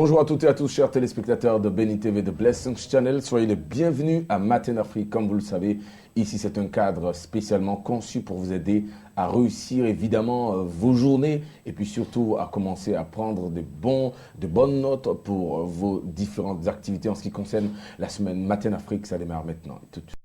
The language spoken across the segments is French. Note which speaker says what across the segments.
Speaker 1: Bonjour à toutes et à tous, chers téléspectateurs de Béni TV de Blessings Channel. Soyez les bienvenus à Matin Afrique. Comme vous le savez, ici c'est un cadre spécialement conçu pour vous aider à réussir évidemment vos journées et puis surtout à commencer à prendre de bonnes notes pour vos différentes activités en ce qui concerne la semaine Matin Afrique. Ça démarre maintenant. Tout de suite.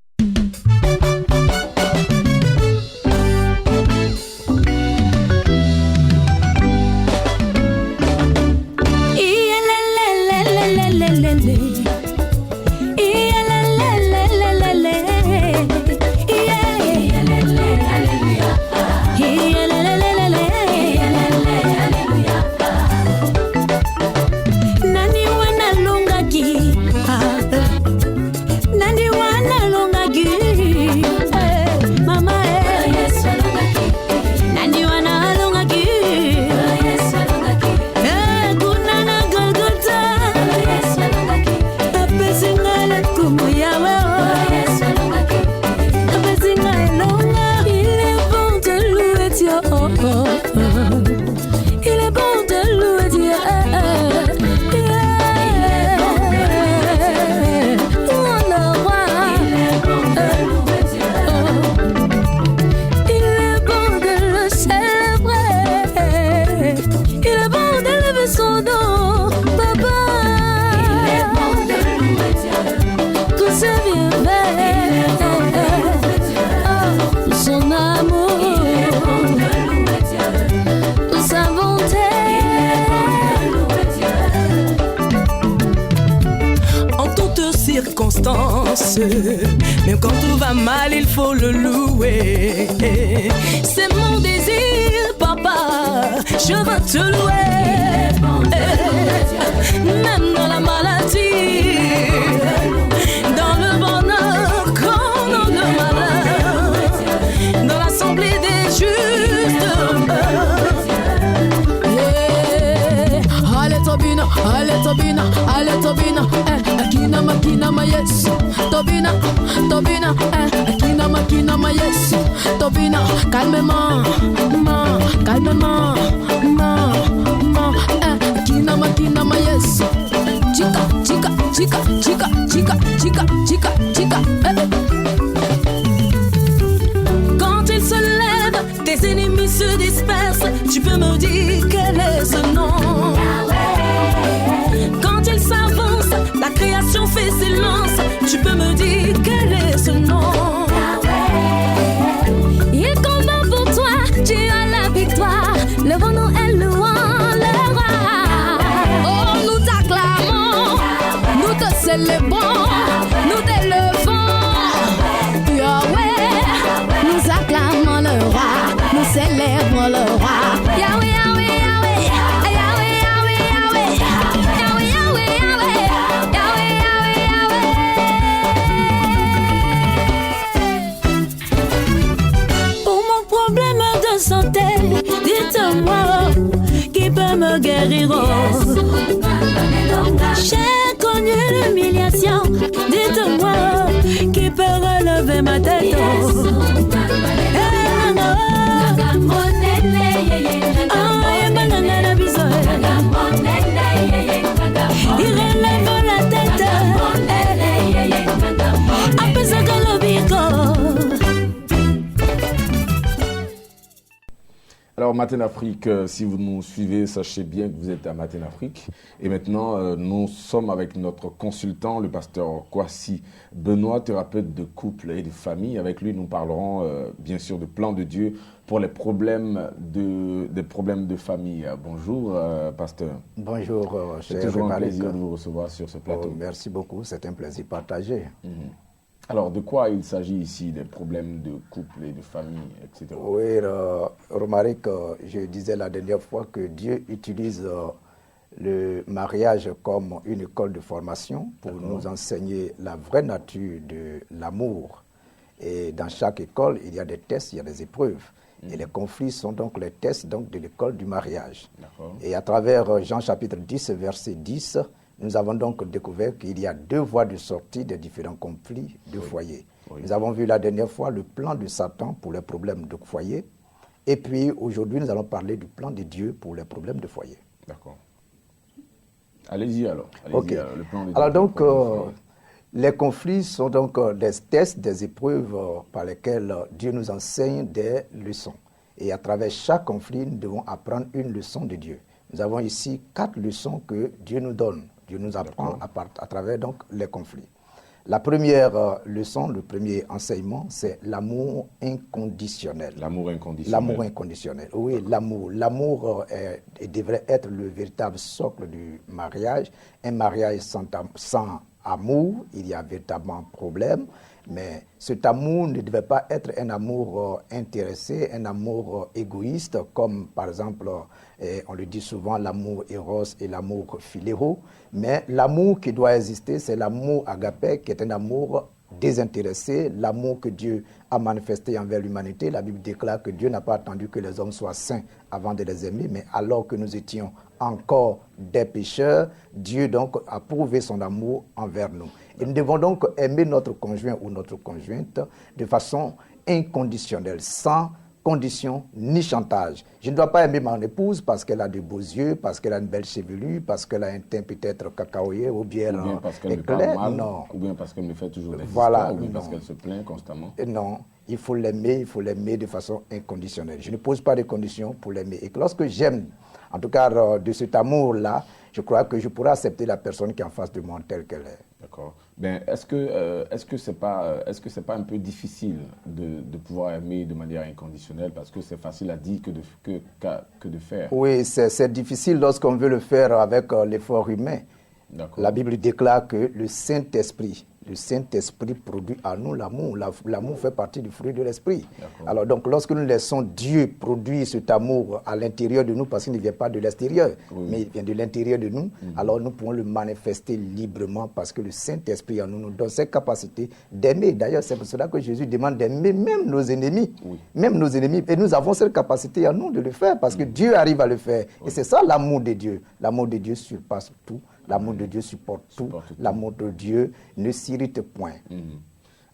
Speaker 2: Même quand tout va mal, il faut le louer. C'est mon désir, papa, je veux te louer. Même dans la maladie, dans le bonheur, comme dans le malheur, dans l'assemblée des justes. Allez Tobina, allez Tobina, allez Tobina, Kinama yes, Tobina, Kinama yes, Tobina, calmement, calmement, Kinama yes, chica. Quand il se lève, tes ennemis se dispersent. Tu peux me dire quel est ce nom? Quand il s'avance, la création fait silence. Tu peux me dire quel est ce nom? Il combat pour toi, tu as la victoire. Levons-nous et louons le roi. Oh, nous t'acclamons, nous te célébrons, nous t'élevons. Yahweh, nous acclamons le roi, nous célébrons le roi. Yahweh, Yahweh, Yahweh.
Speaker 3: Santé, dites-moi qui peut me guérir. J'ai connu l'humiliation, dites-moi qui peut relever ma tête. Il relève la tête. Apesa galobiko.
Speaker 1: Alors Matin Afrique, si vous nous suivez, sachez bien que vous êtes à Matin Afrique. Et maintenant, nous sommes avec notre consultant, le pasteur Kwasi Benoît, thérapeute de couple et de famille. Avec lui, nous parlerons bien sûr du plan de Dieu pour les problèmes de famille. Bonjour, pasteur.
Speaker 4: Bonjour,
Speaker 1: c'est toujours un plaisir de vous recevoir sur ce plateau.
Speaker 4: Merci beaucoup, c'est un plaisir partagé.
Speaker 1: Alors, de quoi il s'agit ici, des problèmes de couple et de famille, etc.
Speaker 4: Oui, Romaric, je disais la dernière fois que Dieu utilise le mariage comme une école de formation pour nous enseigner la vraie nature de l'amour. Et dans chaque école, il y a des tests, il y a des épreuves. Et les conflits sont donc les tests de l'école du mariage. Et à travers Jean chapitre 10, verset 10, nous avons donc découvert qu'il y a deux voies de sortie des différents conflits de foyer. Nous avons vu la dernière fois le plan de Satan pour les problèmes de foyer. Et puis aujourd'hui, nous allons parler du plan de Dieu pour les problèmes de foyer.
Speaker 1: D'accord. Allez-y alors.
Speaker 4: Ok.
Speaker 1: Le plan de
Speaker 4: Alors
Speaker 1: Dieu
Speaker 4: donc,
Speaker 1: pour le foyer.
Speaker 4: les conflits sont donc des tests, des épreuves par lesquelles Dieu nous enseigne des leçons. Et à travers chaque conflit, nous devons apprendre une leçon de Dieu. Nous avons ici 4 leçons que Dieu nous donne. Dieu nous apprend à travers donc les conflits. La première leçon, le premier enseignement, c'est l'amour inconditionnel.
Speaker 1: L'amour inconditionnel.
Speaker 4: L'amour inconditionnel. Oui, l'amour. L'amour devrait être le véritable socle du mariage. Un mariage sans amour, il y a véritablement un problème. Mais cet amour ne devait pas être un amour intéressé, un amour égoïste, comme par exemple, on le dit souvent, l'amour éros et l'amour philéro. Mais l'amour qui doit exister, c'est l'amour agapé, qui est un amour désintéressé, l'amour que Dieu a manifesté envers l'humanité. La Bible déclare que Dieu n'a pas attendu que les hommes soient saints avant de les aimer, mais alors que nous étions encore des pécheurs, Dieu donc a prouvé son amour envers nous. Et nous devons donc aimer notre conjoint ou notre conjointe de façon inconditionnelle, sans condition ni chantage. Je ne dois pas aimer mon épouse parce qu'elle a de beaux yeux, parce qu'elle a une belle chevelure, parce qu'elle a un teint peut-être cacaoyé ou bien
Speaker 1: parce qu'elle me
Speaker 4: éclair.
Speaker 1: parle mal,
Speaker 4: Non.
Speaker 1: ou bien parce qu'elle me fait toujours des
Speaker 4: Voilà,
Speaker 1: histoires, ou bien
Speaker 4: non.
Speaker 1: parce qu'elle se plaint constamment.
Speaker 4: Non, il faut l'aimer de façon inconditionnelle. Je ne pose pas de conditions pour l'aimer. Et que lorsque j'aime, en tout cas de cet amour-là, je crois que je pourrais accepter la personne qui est en face de moi telle qu'elle est.
Speaker 1: D'accord. Ben, est-ce que c'est pas un peu difficile de pouvoir aimer de manière inconditionnelle, parce que c'est facile à dire que de faire.
Speaker 4: Oui, c'est difficile lorsqu'on veut le faire avec l'effort humain.
Speaker 1: D'accord.
Speaker 4: La Bible déclare que le Saint-Esprit produit à nous l'amour. L'amour fait partie du fruit de l'esprit. Alors donc lorsque nous laissons Dieu produire cet amour à l'intérieur de nous, parce qu'il ne vient pas de l'extérieur, mais il vient de l'intérieur de nous, alors nous pouvons le manifester librement, parce que le Saint-Esprit en nous nous donne cette capacité d'aimer. D'ailleurs, c'est pour cela que Jésus demande d'aimer même nos ennemis. Même nos ennemis. Et nous avons cette capacité en nous de le faire, parce que Dieu arrive à le faire. Et c'est ça l'amour de Dieu. L'amour de Dieu surpasse tout. L'amour de Dieu supporte tout. L'amour de Dieu ne s'irrite point.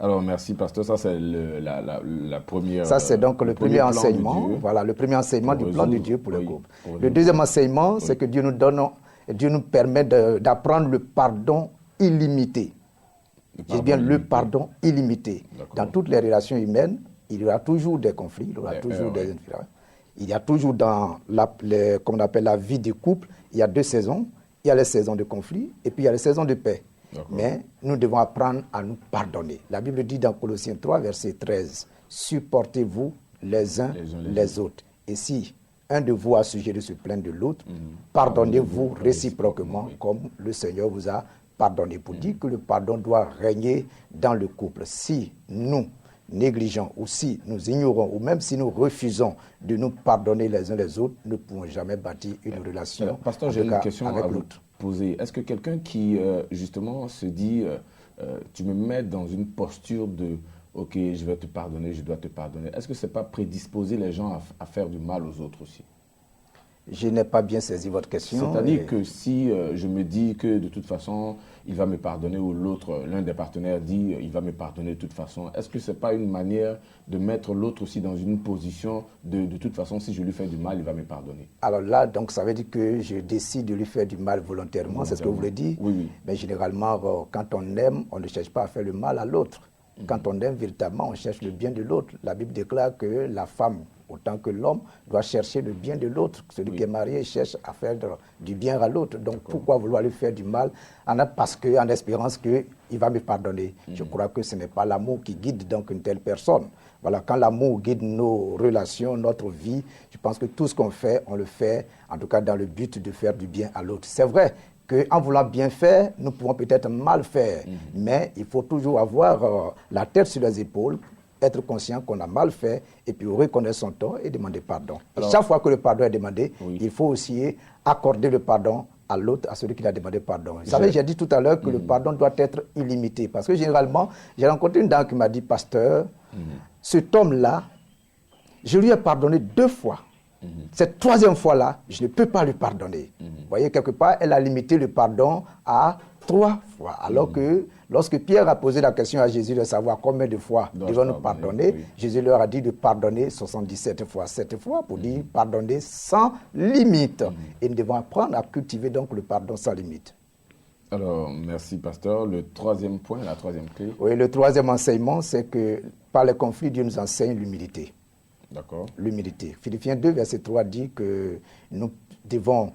Speaker 1: Alors, merci, pasteur. Ça, c'est la première.
Speaker 4: Ça, c'est donc le premier enseignement. Voilà, le premier enseignement du plan de Dieu pour le couple. Le deuxième enseignement, c'est que Dieu nous permet d'apprendre le pardon illimité. Je dis bien le pardon illimité. Dans toutes les relations humaines, il y aura toujours des conflits, il y aura toujours des infidélités. Il y a toujours dans comme on appelle la vie du couple, il y a 2 saisons. Il y a les saisons de conflit et puis il y a les saisons de paix. Mais nous devons apprendre à nous pardonner. La Bible dit dans Colossiens 3, verset 13, « Supportez-vous les uns les autres. Et si un de vous a sujet de se plaindre de l'autre, pardonnez-vous réciproquement comme le Seigneur vous a pardonné. » Pour dire que le pardon doit régner dans le couple. Si nous négligeons ou si nous ignorons ou même si nous refusons de nous pardonner les uns les autres, nous ne pouvons jamais bâtir une relation.
Speaker 1: Pasteur, j'ai une question à vous poser. Est-ce que quelqu'un qui justement se dit tu me mets dans une posture de ok, je vais te pardonner, je dois te pardonner, est-ce que ce n'est pas prédisposer les gens à faire du mal aux autres aussi?
Speaker 4: Je n'ai pas bien saisi votre question.
Speaker 1: C'est-à-dire que si je me dis que de toute façon, il va me pardonner, ou l'un des partenaires dit il va me pardonner de toute façon, est-ce que ce n'est pas une manière de mettre l'autre aussi dans une position de toute façon, si je lui fais du mal, il va me pardonner? Alors
Speaker 4: là, donc, ça veut dire que je décide de lui faire du mal volontairement, c'est ce que vous voulez dire?
Speaker 1: Oui.
Speaker 4: Mais généralement, quand on aime, on ne cherche pas à faire le mal à l'autre. Quand on aime véritablement, on cherche le bien de l'autre. La Bible déclare que la femme, autant que l'homme, doit chercher le bien de l'autre. Celui qui est marié cherche à faire du bien à l'autre. Donc pourquoi vouloir lui faire du mal? Parce qu'en espérance qu'il va me pardonner. Je crois que ce n'est pas l'amour qui guide donc une telle personne. Voilà, quand l'amour guide nos relations, notre vie, je pense que tout ce qu'on fait, on le fait en tout cas dans le but de faire du bien à l'autre. C'est vrai qu'en voulant bien faire, nous pouvons peut-être mal faire. Mais il faut toujours avoir la tête sur les épaules, être conscient qu'on a mal fait, et puis reconnaître son tort et demander pardon. Alors, et chaque fois que le pardon est demandé, il faut aussi accorder le pardon à l'autre, à celui qui l'a demandé pardon. Vous savez, j'ai dit tout à l'heure que le pardon doit être illimité. Parce que généralement, j'ai rencontré une dame qui m'a dit, pasteur, cet homme-là, je lui ai pardonné 2 fois. Cette troisième fois-là, je ne peux pas lui pardonner. Vous voyez, quelque part, elle a limité le pardon à 3 fois. Alors que lorsque Pierre a posé la question à Jésus de savoir combien de fois devons-nous pardonner, Jésus leur a dit de pardonner 77 fois, 7 fois, pour dire pardonner sans limite. Et nous devons apprendre à cultiver donc le pardon sans limite.
Speaker 1: Alors, merci, pasteur. Le troisième point, la troisième clé.
Speaker 4: Oui, le troisième enseignement, c'est que par les conflits, Dieu nous enseigne l'humilité.
Speaker 1: D'accord.
Speaker 4: L'humilité. Philippiens 2, verset 3 dit que nous devons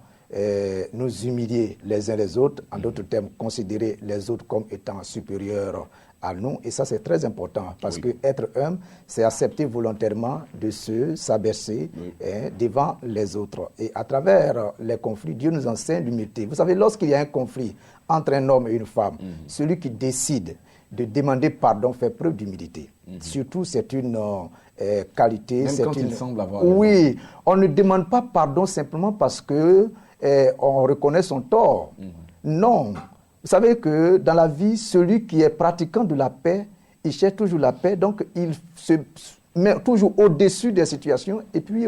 Speaker 4: nous humilier les uns les autres, en d'autres termes, considérer les autres comme étant supérieurs à nous. Et ça, c'est très important, parce que être humble, c'est accepter volontairement de s'abaisser devant les autres. Et à travers les conflits, Dieu nous enseigne l'humilité. Vous savez, lorsqu'il y a un conflit entre un homme et une femme, celui qui décide de demander pardon fait preuve d'humilité. Surtout, c'est une qualité.
Speaker 1: Même quand il semble avoir
Speaker 4: Oui, on ne demande pas pardon simplement parce que on reconnaît son tort. Non. Vous savez que dans la vie, celui qui est pratiquant de la paix, il cherche toujours la paix, donc il se met toujours au-dessus des situations, et puis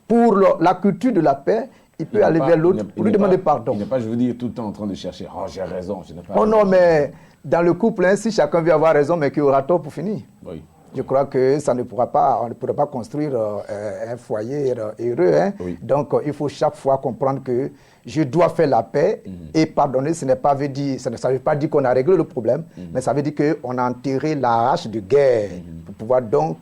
Speaker 4: pour la culture de la paix, il peut aller vers l'autre pour lui demander pardon.
Speaker 1: Il n'est pas, je veux dire, tout le temps en train de chercher « Oh, j'ai raison, je n'ai pas
Speaker 4: raison ». Oh non, mais dans le couple, si chacun veut avoir raison, mais qui aura tort pour finir.
Speaker 1: Oui.
Speaker 4: Je crois que ça ne pourra pas, on ne pourra pas construire un foyer heureux. Oui. Donc, il faut chaque fois comprendre que je dois faire la paix et pardonner. Ça ne veut pas dire qu'on a réglé le problème, mais ça veut dire qu'on a enterré la hache de guerre pour pouvoir donc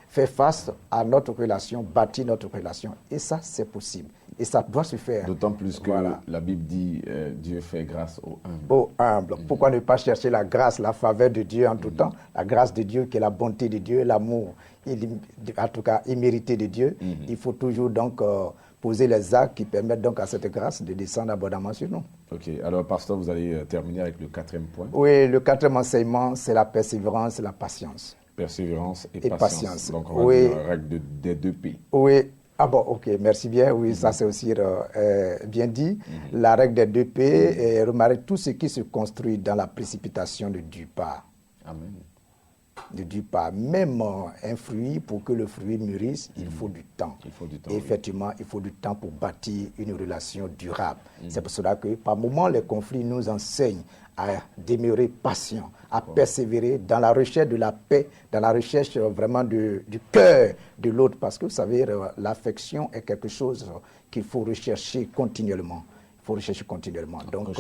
Speaker 4: faire face à notre relation, bâtir notre relation. Et ça, c'est possible. Et ça doit se faire.
Speaker 1: D'autant plus que la Bible dit Dieu fait grâce aux humbles.
Speaker 4: Aux humbles. Pourquoi ne pas chercher la grâce, la faveur de Dieu en tout temps? La grâce de Dieu qui est la bonté de Dieu, l'amour, en tout cas immérité de Dieu. Il faut toujours donc poser les actes qui permettent donc à cette grâce de descendre abondamment sur nous.
Speaker 1: Ok. Alors, pasteur, vous allez terminer avec le 4e point.
Speaker 4: Oui, le 4e enseignement, c'est la persévérance et la patience.
Speaker 1: Persévérance et patience. Donc, on va dire la règle des 2 P.
Speaker 4: Oui. Ah bon, ok, merci bien. Oui, ça c'est aussi bien dit. La règle des 2 P, remarquez tout ce qui se construit dans la précipitation ne dure pas.
Speaker 1: Amen.
Speaker 4: Ne dure pas. Même un fruit, pour que le fruit mûrisse, il faut du temps.
Speaker 1: Il faut du temps.
Speaker 4: Et effectivement, il faut du temps pour bâtir une relation durable. C'est pour cela que par moments, les conflits nous enseignent à demeurer patient, à persévérer dans la recherche de la paix, dans la recherche vraiment du cœur de l'autre. Parce que vous savez, l'affection est quelque chose qu'il faut rechercher continuellement. Il faut rechercher continuellement. Donc, il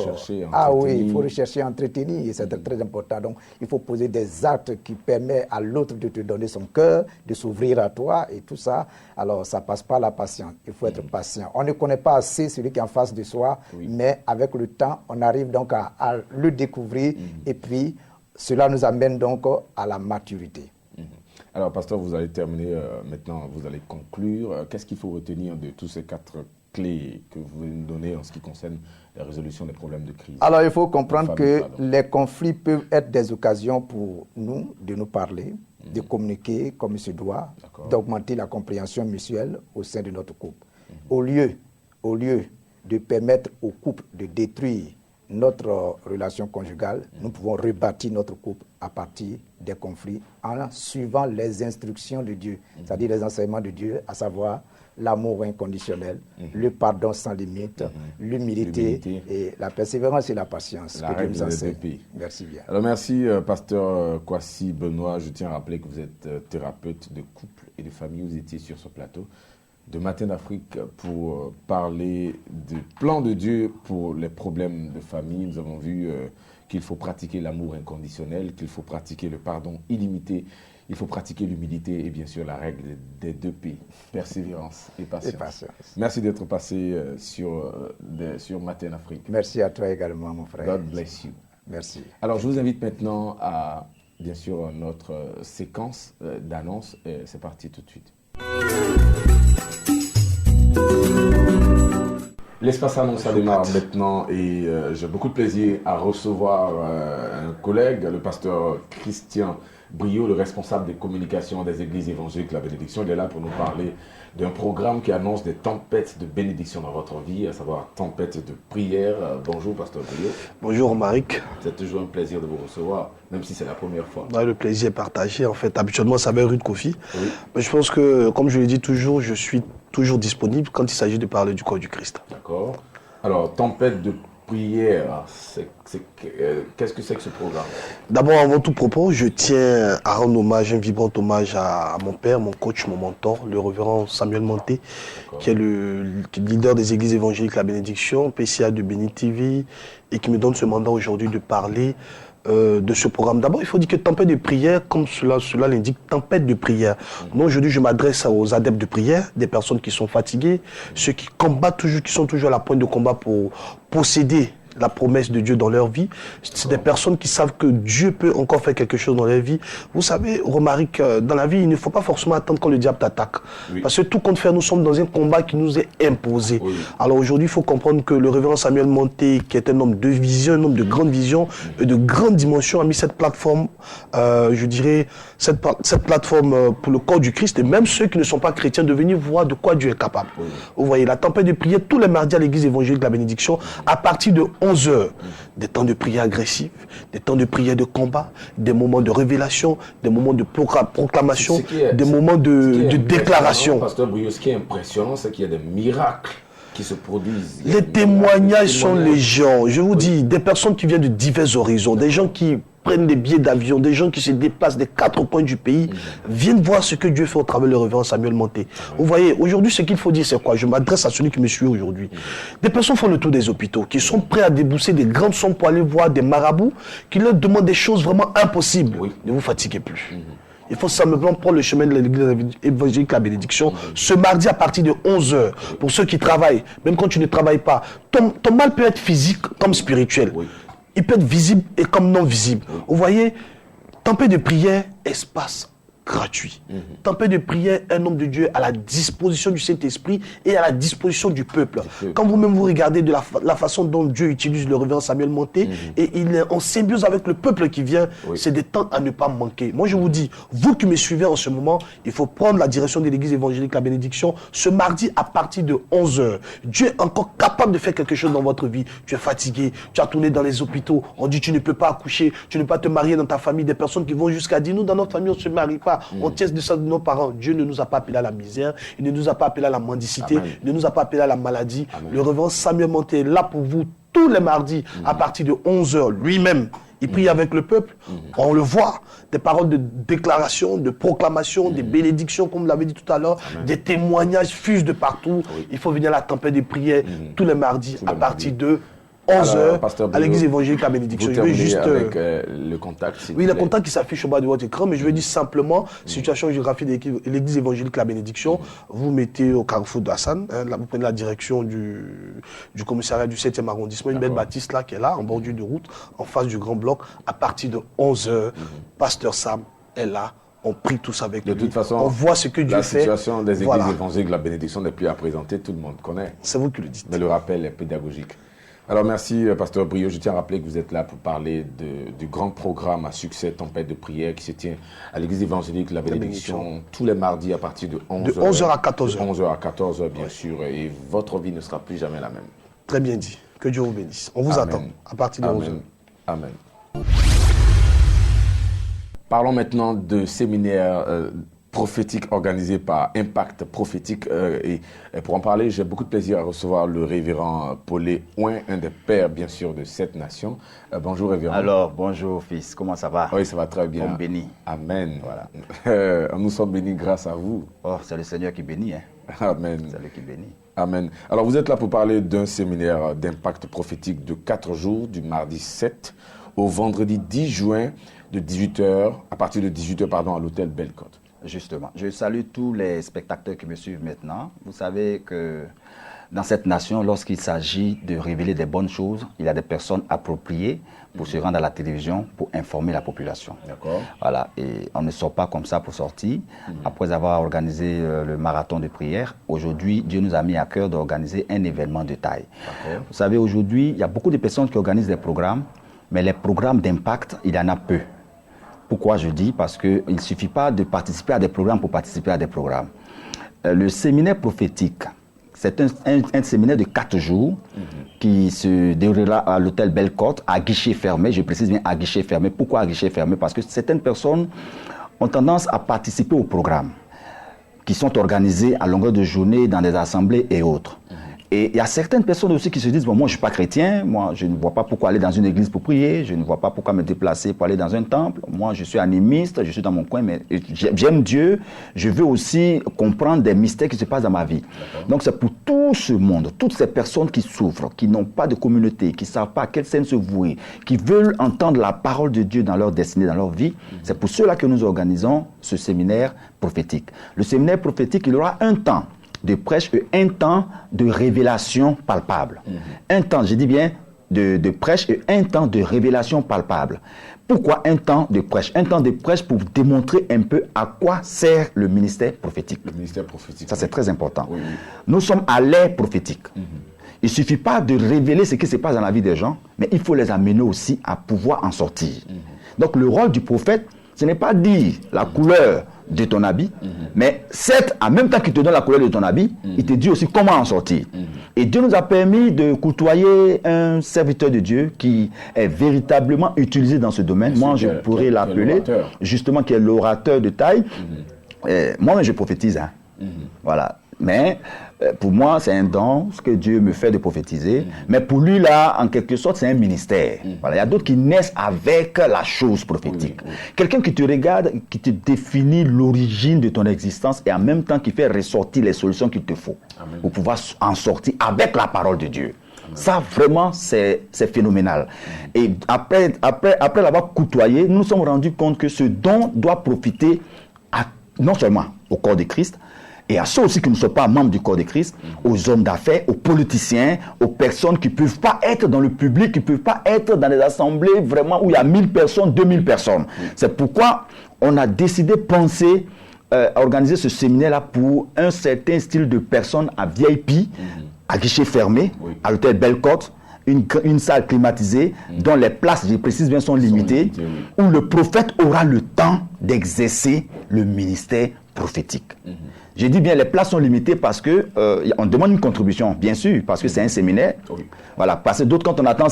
Speaker 4: faut rechercher à entretenir, et c'est très important. Donc, il faut poser des actes qui permettent à l'autre de te donner son cœur, de s'ouvrir à toi, et tout ça. Alors, ça passe par la patience. Il faut être patient. On ne connaît pas assez celui qui est en face de soi, mais avec le temps, on arrive donc à le découvrir, et puis cela nous amène donc à la maturité.
Speaker 1: Alors, pasteur, vous allez terminer maintenant, vous allez conclure. Qu'est-ce qu'il faut retenir de tous ces 4 clés que vous voulez nous donner en ce qui concerne la résolution des problèmes de crise?
Speaker 4: Alors, il faut comprendre que les conflits peuvent être des occasions pour nous de nous parler, de communiquer comme il se doit, d'augmenter la compréhension mutuelle au sein de notre couple. Au lieu de permettre au couple de détruire notre relation conjugale, nous pouvons rebâtir notre couple à partir des conflits en suivant les instructions de Dieu, c'est-à-dire les enseignements de Dieu, à savoir l'amour inconditionnel, le pardon sans limite, l'humilité et la persévérance et la patience.
Speaker 1: La règle des 2 P.
Speaker 4: Merci bien.
Speaker 1: Alors merci, pasteur Kwasi Benoît. Je tiens à rappeler que vous êtes thérapeute de couple et de famille. Vous étiez sur ce plateau de Matin d'Afrique pour parler du plan de Dieu pour les problèmes de famille. Nous avons vu qu'il faut pratiquer l'amour inconditionnel, qu'il faut pratiquer le pardon illimité, il faut pratiquer l'humilité et bien sûr la règle des 2 P, persévérance et patience. Merci d'être passé sur Matin Afrique.
Speaker 4: Merci à toi également, mon frère.
Speaker 1: God bless you.
Speaker 4: Merci.
Speaker 1: Alors je vous invite maintenant à, bien sûr, notre séquence d'annonces. C'est parti tout de suite. L'espace annonce ça démarre maintenant et j'ai beaucoup de plaisir à recevoir un collègue, le pasteur Christian Brio, le responsable des communications des églises évangéliques La Bénédiction. Il est là pour nous parler d'un programme qui annonce des tempêtes de bénédiction dans votre vie, à savoir tempêtes de prière. Bonjour, pasteur Brio.
Speaker 5: Bonjour, Romaric.
Speaker 1: C'est toujours un plaisir de vous recevoir, même si c'est la première fois.
Speaker 5: Le plaisir est partagé. En fait, habituellement, ça va Rude Kofi. Oui. Mais je pense que, comme je le dis toujours, je suis toujours disponible quand il s'agit de parler du corps du Christ.
Speaker 1: D'accord. Alors, tempête de prière, qu'est-ce que c'est que ce programme?
Speaker 5: D'abord, avant tout propos, je tiens à rendre hommage, un vibrant hommage à mon père, mon coach, mon mentor, le révérend Samuel Monté, qui est le leader des églises évangéliques La Bénédiction, PCA de Béni TV, et qui me donne ce mandat aujourd'hui de parler de ce programme. D'abord, il faut dire que tempête de prière, comme cela l'indique, tempête de prière. Moi, aujourd'hui, je m'adresse aux adeptes de prière, des personnes qui sont fatiguées, ceux qui combattent toujours, qui sont toujours à la pointe de combat pour posséder la promesse de Dieu dans leur vie. C'est des personnes qui savent que Dieu peut encore faire quelque chose dans leur vie. Vous savez, Romaric, dans la vie, il ne faut pas forcément attendre quand le diable t'attaque. Oui. Parce que tout compte faire, nous sommes dans un combat qui nous est imposé. Oui. Alors aujourd'hui, il faut comprendre que le révérend Samuel Monté, qui est un homme de vision, un homme de grande vision, et de grande dimension, a mis cette plateforme, je dirais, cette plateforme pour le corps du Christ, et même ceux qui ne sont pas chrétiens, de venir voir de quoi Dieu est capable. Oui. Vous voyez, la tempête de prière, tous les mardis à l'église évangélique de la Bénédiction, à partir de 11h, des temps de prière agressifs, des temps de prière de combat, des moments de révélation, des moments de proclamation, des moments de déclaration.
Speaker 1: Pasteur Brio, ce qui est impressionnant, c'est qu'il y a des miracles qui se produisent.
Speaker 5: Les témoignages sont légion. Je vous dis, des personnes qui viennent de divers horizons, des gens qui prennent des billets d'avion, des gens qui se déplacent des 4 coins du pays, viennent voir ce que Dieu fait au travers de le révérend Samuel Monté. Vous voyez, aujourd'hui, ce qu'il faut dire, c'est quoi? Je m'adresse à celui qui me suit aujourd'hui. Des personnes font le tour des hôpitaux, qui sont prêts à débourser des grandes sommes pour aller voir des marabouts, qui leur demandent des choses vraiment impossibles. Oui. Ne vous fatiguez plus. Il faut simplement prendre le chemin de l'église évangélique La Bénédiction ce mardi à partir de 11h. Pour ceux qui travaillent, même quand tu ne travailles pas, ton mal peut être physique comme spirituel. Oui. Il peut être visible et comme non visible. Vous voyez, tempête de prière, espace gratuit. Tempête de prière, un homme de Dieu à la disposition du Saint-Esprit et à la disposition du peuple. Quand vous-même vous regardez de la façon dont Dieu utilise le révérend Samuel Monté, et il est en symbiose avec le peuple qui vient, c'est des temps à ne pas manquer. Moi je vous dis, vous qui me suivez en ce moment, il faut prendre la direction de l'église évangélique La Bénédiction ce mardi à partir de 11h. Dieu est encore capable de faire quelque chose dans votre vie. Tu es fatigué, tu as tourné dans les hôpitaux, on dit tu ne peux pas accoucher, tu ne peux pas te marier dans ta famille, des personnes qui vont jusqu'à dire nous dans notre famille on ne se marie pas. On tient de ça de nos parents. Dieu ne nous a pas appelés à la misère, il ne nous a pas appelés à la mendicité, il ne nous a pas appelés à la maladie. Le révérend Samuel Monté est là pour vous tous les mardis à partir de 11h. Lui-même, il prie avec le peuple. On le voit, des paroles de déclaration, de proclamation, des bénédictions, comme vous l'avez dit tout à l'heure, des témoignages fusent de partout. Il faut venir à la tempête de prière tous les mardis à partir de 11h à l'église évangélique La Bénédiction.
Speaker 1: Je vais juste avec le contact.
Speaker 5: Oui, le contact qui s'affiche au bas de votre écran, mais je vais dire simplement situation géographique de l'église évangélique La Bénédiction. Vous mettez au carrefour d'Hassan, là, vous prenez la direction du commissariat du 7e arrondissement, une belle bâtisse là qui est là, en bordure de route, en face du grand bloc. À partir de 11h, Pasteur Sam est là. On prie tous avec lui.
Speaker 1: De toute façon,
Speaker 5: on voit ce que Dieu fait.
Speaker 1: La situation des églises évangéliques La Bénédiction n'est plus à présenter, tout le monde connaît.
Speaker 5: C'est vous qui le dites.
Speaker 1: Mais le rappel est pédagogique. Alors merci Pasteur Brio, je tiens à rappeler que vous êtes là pour parler du grand programme à succès Tempête de prière qui se tient à l'église évangélique La Bénédiction tous les mardis à partir de 11h.
Speaker 5: De 11h à 14h.
Speaker 1: De 11h à 14h bien sûr, et votre vie ne sera plus jamais la même.
Speaker 5: Très bien dit, que Dieu vous bénisse. On vous attend à partir de 11h.
Speaker 1: Amen. Parlons maintenant de séminaire prophétique organisé par Impact Prophétique. Et pour en parler, j'ai beaucoup de plaisir à recevoir le révérend Paulé Ouin, un des pères, bien sûr, de cette nation. Bonjour, révérend.
Speaker 6: Alors, bonjour, fils. Comment ça va?
Speaker 1: Oui, ça va très bien.
Speaker 6: On bénit.
Speaker 1: Amen. Voilà. Nous sommes bénis grâce à vous.
Speaker 6: Oh, c'est le Seigneur qui bénit. Hein?
Speaker 1: Amen.
Speaker 6: C'est lui qui bénit.
Speaker 1: Amen. Alors, vous êtes là pour parler d'un séminaire d'impact prophétique de 4 jours, du mardi 7 au vendredi 10 juin, de 18h, à partir de 18h, à l'hôtel Bellecote.
Speaker 6: Justement. Je salue tous les spectateurs qui me suivent maintenant. Vous savez que dans cette nation, lorsqu'il s'agit de révéler des bonnes choses, il y a des personnes appropriées pour se rendre à la télévision, pour informer la population.
Speaker 1: D'accord.
Speaker 6: Voilà. Et on ne sort pas comme ça pour sortir. Après avoir organisé le marathon de prière, aujourd'hui, Dieu nous a mis à cœur d'organiser un événement de taille. D'accord. Vous savez, aujourd'hui, il y a beaucoup de personnes qui organisent des programmes, mais les programmes d'impact, il y en a peu. Pourquoi je dis? Parce qu'il ne suffit pas de participer à des programmes pour participer à des programmes. Le séminaire prophétique, c'est un séminaire de 4 jours qui se déroulera à l'hôtel Bellecote, à guichet fermé. Je précise bien à guichet fermé. Pourquoi à guichet fermé? Parce que certaines personnes ont tendance à participer au programme qui sont organisées à longueur de journée dans des assemblées et autres. Et il y a certaines personnes aussi qui se disent, bon, moi je ne suis pas chrétien, moi je ne vois pas pourquoi aller dans une église pour prier, je ne vois pas pourquoi me déplacer pour aller dans un temple, moi je suis animiste, je suis dans mon coin, mais j'aime Dieu, je veux aussi comprendre des mystères qui se passent dans ma vie. Donc c'est pour tout ce monde, toutes ces personnes qui souffrent, qui n'ont pas de communauté, qui ne savent pas à quelle scène se vouer, qui veulent entendre la parole de Dieu dans leur destinée, dans leur vie, c'est pour cela que nous organisons ce séminaire prophétique. Le séminaire prophétique, il aura un temps de prêche et un temps de révélation palpable. Un temps, je dis bien, de prêche et un temps de révélation palpable. Pourquoi un temps de prêche? Un temps de prêche pour démontrer un peu à quoi sert le ministère prophétique.
Speaker 1: Le ministère prophétique.
Speaker 6: Ça, c'est très important.
Speaker 1: Oui, oui.
Speaker 6: Nous sommes à l'ère prophétique. Il ne suffit pas de révéler ce qui se passe dans la vie des gens, mais il faut les amener aussi à pouvoir en sortir. Donc, le rôle du prophète, ce n'est pas dire la couleur de ton habit, mais certes, en même temps qu'il te donne la couleur de ton habit, il te dit aussi comment en sortir. Et Dieu nous a permis de côtoyer un serviteur de Dieu qui est véritablement utilisé dans ce domaine. Moi, je pourrais l'appeler, justement, qui est l'orateur de taille. Moi-même, je prophétise. Hein. Voilà. Mais pour moi, c'est un don, ce que Dieu me fait de prophétiser. Mais pour lui, là, en quelque sorte, c'est un ministère. Voilà. Il y a d'autres qui naissent avec la chose prophétique. Quelqu'un qui te regarde, qui te définit l'origine de ton existence et en même temps qui fait ressortir les solutions qu'il te faut pour pouvoir en sortir avec la parole de Dieu. Ça, vraiment, c'est phénoménal. Et après l'avoir côtoyé, nous nous sommes rendus compte que ce don doit profiter non seulement au corps de Christ, et à ceux aussi qui ne sont pas membres du corps de Christ, aux hommes d'affaires, aux politiciens, aux personnes qui ne peuvent pas être dans le public, qui ne peuvent pas être dans des assemblées vraiment où il y a 1000 personnes, 2000 personnes. C'est pourquoi on a décidé de penser à organiser ce séminaire-là pour un certain style de personnes à VIP, à guichet fermé, à l'hôtel Bellecote, une salle climatisée dont les places, je précise bien, sont limitées, où le prophète aura le temps d'exercer le ministère prophétique. J'ai dit bien, les places sont limitées parce que on demande une contribution, bien sûr, parce que c'est un séminaire. Voilà, parce que d'autres, quand on attend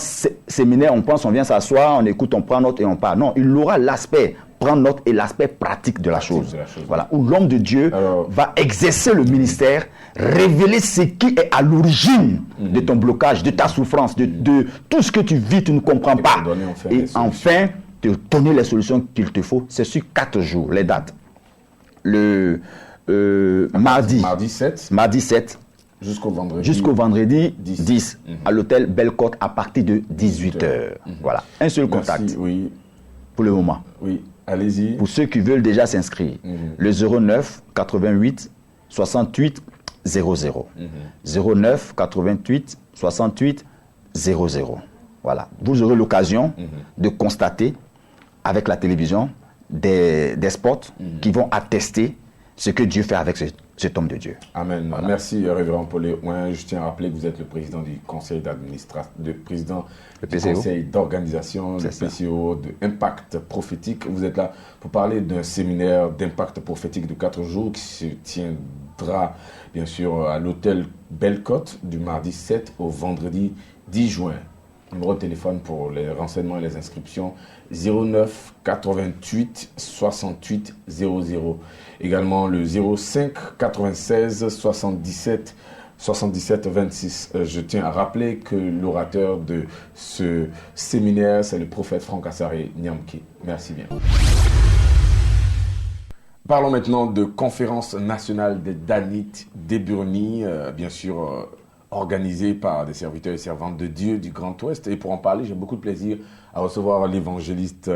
Speaker 6: séminaire, on pense, on vient s'asseoir, on écoute, on prend note et on part. Non, il aura l'aspect prendre note et l'aspect pratique de la chose. Voilà, où l'homme de Dieu va exercer le ministère, révéler ce qui est à l'origine de ton blocage, de ta souffrance, de tout ce que tu vis, tu ne comprends pas. Et enfin, te donner les solutions qu'il te faut. C'est sur 4 jours, les dates. Le mardi 7
Speaker 1: jusqu'au vendredi 10
Speaker 6: à l'hôtel Bellecote à partir de 18h. Voilà, un seul contact pour le moment.
Speaker 1: Oui, allez-y.
Speaker 6: Pour ceux qui veulent déjà s'inscrire, le 09 88 68 00. 09 88 68 00. Voilà, vous aurez l'occasion de constater avec la télévision des spots qui vont attester ce que Dieu fait avec cet homme de Dieu.
Speaker 1: Amen. Voilà. Merci, révérend Paul Ouin. Je tiens à rappeler que vous êtes le président du conseil d'administration, du conseil d'organisation, le PCO, de Impact Prophétique. Vous êtes là pour parler d'un séminaire d'Impact Prophétique de 4 jours qui se tiendra, bien sûr, à l'hôtel Bellecote du mardi 7 au vendredi 10 juin. Numéro de téléphone pour les renseignements et les inscriptions 09 88 68 00. Également le 05 96 77 26. Je tiens à rappeler que l'orateur de ce séminaire, c'est le prophète Franck Assaré Nyamké. Merci bien. Parlons maintenant de conférence nationale des Danites d'Eburnie, bien sûr organisée par des serviteurs et servantes de Dieu du Grand Ouest. Et pour en parler, j'ai beaucoup de plaisir à recevoir l'évangéliste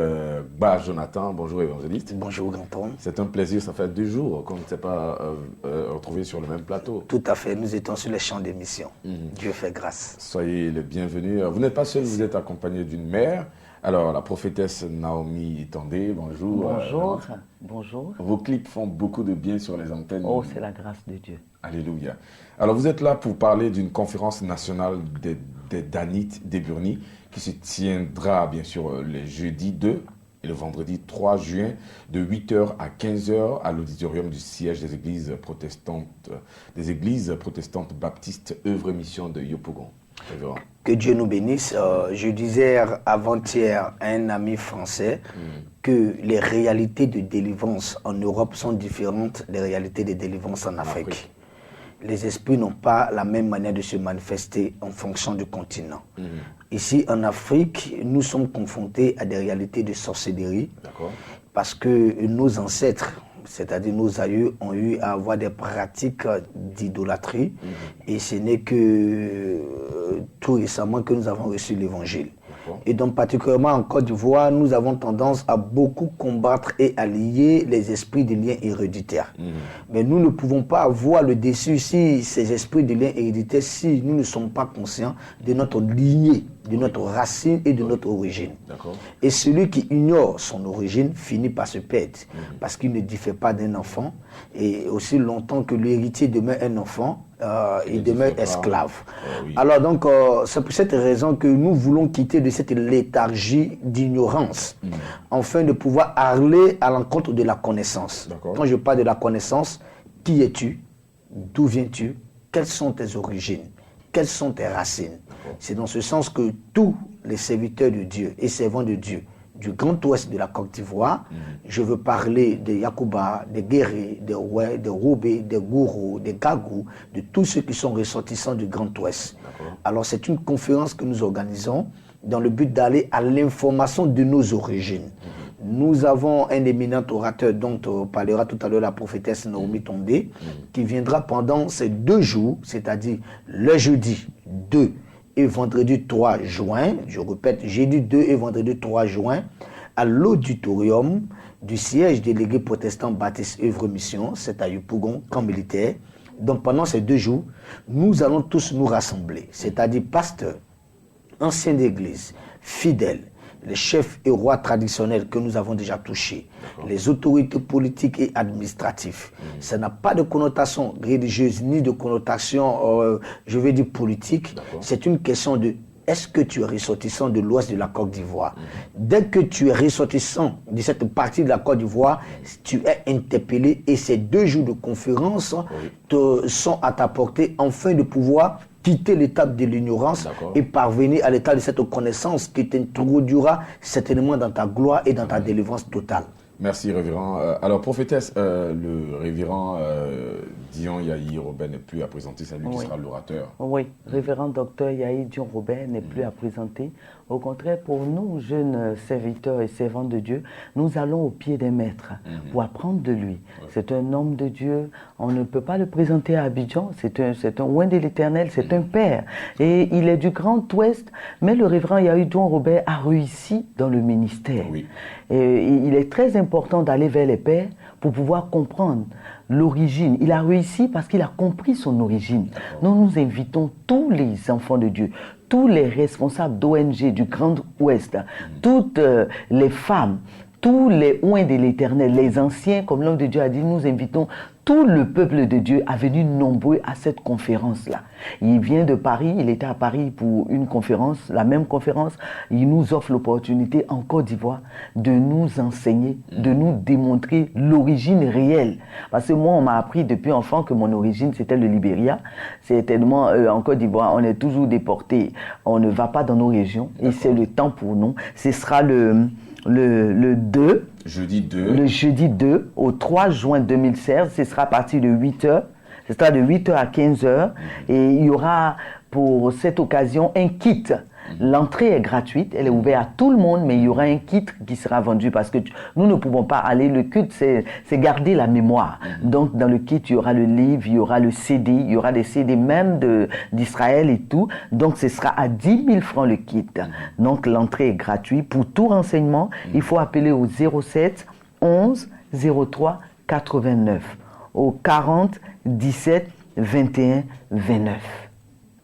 Speaker 1: Ba Jonathan. Bonjour évangéliste.
Speaker 7: Bonjour Ganton.
Speaker 1: C'est un plaisir, ça fait 2 jours qu'on ne s'est pas retrouvés sur le même plateau.
Speaker 7: Tout à fait, nous étions sur les champs des missions. Dieu fait grâce.
Speaker 1: Soyez les bienvenus. Vous n'êtes pas seul, vous êtes accompagné d'une mère. Alors, la prophétesse Naomi Tandé, bonjour.
Speaker 8: Bonjour, bonjour.
Speaker 1: Vos clips font beaucoup de bien sur les antennes.
Speaker 8: Oh, c'est la grâce de Dieu.
Speaker 1: Alléluia. Alors, vous êtes là pour parler d'une conférence nationale des Danites d'Eburnie qui se tiendra, bien sûr, les jeudis 2 et le vendredi 3 juin de 8h à 15h à l'auditorium du siège des églises protestantes baptistes œuvre et mission de Yopougon.
Speaker 7: Que Dieu nous bénisse. Je disais avant-hier à un ami français que les réalités de délivrance en Europe sont différentes des réalités de délivrance en Afrique. Les esprits n'ont pas la même manière de se manifester en fonction du continent. Ici, en Afrique, nous sommes confrontés à des réalités de sorcellerie parce que nos ancêtres, c'est-à-dire nos aïeux, ont eu à avoir des pratiques d'idolâtrie et ce n'est que tout récemment que nous avons reçu l'évangile. Et donc particulièrement en Côte d'Ivoire, nous avons tendance à beaucoup combattre et à lier les esprits de liens héréditaires. Mais nous ne pouvons pas avoir le dessus si ces esprits de liens héréditaires, si nous ne sommes pas conscients de notre lignée, de notre racine et de notre origine. Et celui qui ignore son origine finit par se perdre parce qu'il ne diffère pas d'un enfant. Et aussi longtemps que l'héritier demeure un enfant, il demeure esclave. Alors donc, c'est pour cette raison que nous voulons quitter de cette léthargie d'ignorance, afin de pouvoir aller à l'encontre de la connaissance. Quand je parle de la connaissance, qui es-tu? D'où viens-tu? Quelles sont tes origines? Quelles sont tes racines? C'est dans ce sens que tous les serviteurs de Dieu et servants de Dieu du Grand Ouest de la Côte d'Ivoire, je veux parler des Yakuba, des Guéré, des Oué, des Roubé, des Gourou, des Gagou, de tous ceux qui sont ressortissants du Grand Ouest. Alors c'est une conférence que nous organisons dans le but d'aller à l'information de nos origines. Nous avons un éminent orateur dont parlera tout à l'heure la prophétesse Naomi Tondé, qui viendra pendant ces 2 jours, c'est-à-dire le jeudi 2 et vendredi 3 juin, je répète, jeudi 2 et vendredi 3 juin, à l'auditorium du siège délégué protestant Baptiste Œuvre Mission, c'est à Yopougon, camp militaire. Donc pendant ces 2 jours, nous allons tous nous rassembler, c'est-à-dire pasteurs, anciens d'église, fidèles, les chefs et rois traditionnels que nous avons déjà touchés, les autorités politiques et administratives. Ça n'a pas de connotation religieuse ni de connotation, je vais dire, politique. C'est une question de est-ce que tu es ressortissant de l'ouest de la Côte d'Ivoire? Dès que tu es ressortissant de cette partie de la Côte d'Ivoire, tu es interpellé et ces 2 jours de conférence sont à ta portée afin de pouvoir quitter l'étape de l'ignorance et parvenir à l'état de cette connaissance qui t'introduira certainement dans ta gloire et dans ta délivrance totale.
Speaker 1: Merci, révérend. Alors, prophétesse, le révérend Dion Yahi Robert n'est plus à présenter, c'est lui qui sera l'orateur.
Speaker 8: Oui, révérend docteur Yahi Dion Robert n'est plus à présenter. Au contraire, pour nous, jeunes serviteurs et servants de Dieu, nous allons au pied des maîtres pour apprendre de lui. C'est un homme de Dieu, on ne peut pas le présenter à Abidjan, c'est un oint de l'Éternel, c'est un père. Et il est du Grand Ouest, mais le révérend Yahi Dion Robert a réussi dans le ministère. Et il est très important d'aller vers les pères pour pouvoir comprendre l'origine. Il a réussi parce qu'il a compris son origine. Nous invitons tous les enfants de Dieu, tous les responsables d'ONG du Grand Ouest, toutes les femmes, tous les oints de l'Éternel, les anciens, comme l'homme de Dieu a dit, nous invitons tout le peuple de Dieu à venir nombreux à cette conférence-là. Il vient de Paris, il était à Paris pour une conférence, la même conférence. Il nous offre l'opportunité en Côte d'Ivoire de nous enseigner, de nous démontrer l'origine réelle. Parce que moi, on m'a appris depuis enfant que mon origine, c'était le Libéria. C'est tellement, en Côte d'Ivoire, on est toujours déporté. On ne va pas dans nos régions. Et c'est le temps pour nous. Ce sera le 2.
Speaker 1: Jeudi 2.
Speaker 8: Le jeudi 2 au 3 juin 2016. Ce sera à partir de 8h. Ce sera de 8h à 15h. Et il y aura pour cette occasion un kit. L'entrée est gratuite, elle est ouverte à tout le monde, mais il y aura un kit qui sera vendu parce que nous ne pouvons pas aller. Le kit, c'est garder la mémoire. Donc, dans le kit, il y aura le livre, il y aura le CD, il y aura des CD même d'Israël et tout. Donc, ce sera à 10 000 francs le kit. Donc, l'entrée est gratuite. Pour tout renseignement, il faut appeler au 07 11 03 89, au 40 17 21 29.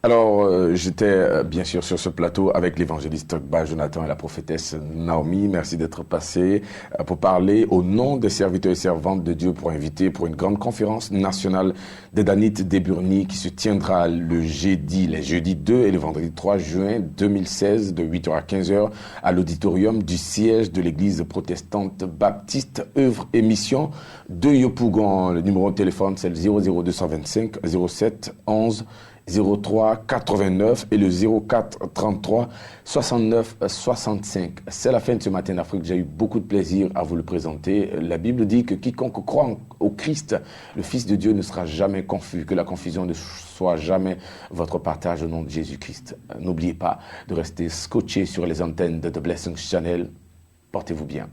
Speaker 1: Alors, j'étais bien sûr sur ce plateau avec l'évangéliste Ba Jonathan et la prophétesse Naomi. Merci d'être passé pour parler au nom des serviteurs et servantes de Dieu pour inviter pour une grande conférence nationale des Danites d'Eburnie qui se tiendra les jeudis 2 et le vendredi 3 juin 2016 de 8h à 15h à l'auditorium du siège de l'église protestante baptiste Œuvre et Mission de Yopougon. Le numéro de téléphone, c'est le 00225 07 11 03 89 et le 04 33 69 65. C'est la fin de ce Matin d'Afrique. J'ai eu beaucoup de plaisir à vous le présenter. La Bible dit que quiconque croit au Christ, le Fils de Dieu, ne sera jamais confus, que la confusion ne soit jamais votre partage au nom de Jésus-Christ. N'oubliez pas de rester scotché sur les antennes de The Blessings Channel. Portez-vous bien.